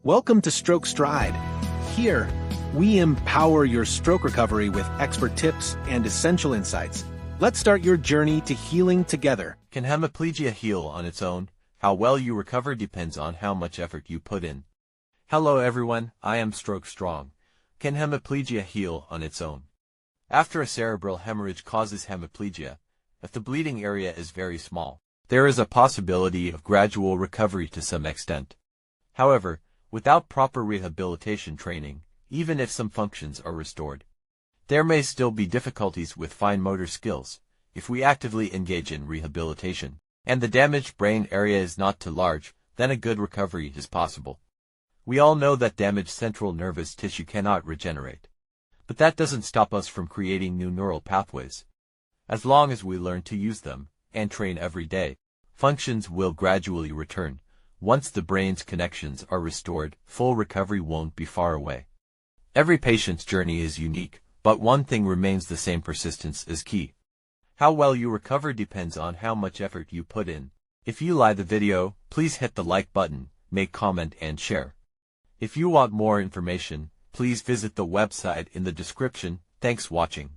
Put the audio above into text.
Welcome to Stroke Stride. Here, we empower your stroke recovery with expert tips and essential insights. Let's start your journey to healing together. Can hemiplegia heal on its own? How well you recover depends on how much effort you put in. Hello everyone, I am Stroke Strong. Can hemiplegia heal on its own? After a cerebral hemorrhage causes hemiplegia, if the bleeding area is very small, there is a possibility of gradual recovery to some extent. However, without proper rehabilitation training, even if some functions are restored, there may still be difficulties with fine motor skills if we actively engage in rehabilitation, and the damaged brain area is not too large, then a good recovery is possible. We all know that damaged central nervous tissue cannot regenerate. But that doesn't stop us from creating new neural pathways. As long as we learn to use them and train every day, functions will gradually return. Once the brain's connections are restored, full recovery won't be far away. Every patient's journey is unique, but one thing remains the same: persistence is key. How well you recover depends on how much effort you put in. If you like the video, please hit the like button, make comment and share. If you want more information, please visit the website in the description. Thanks for watching.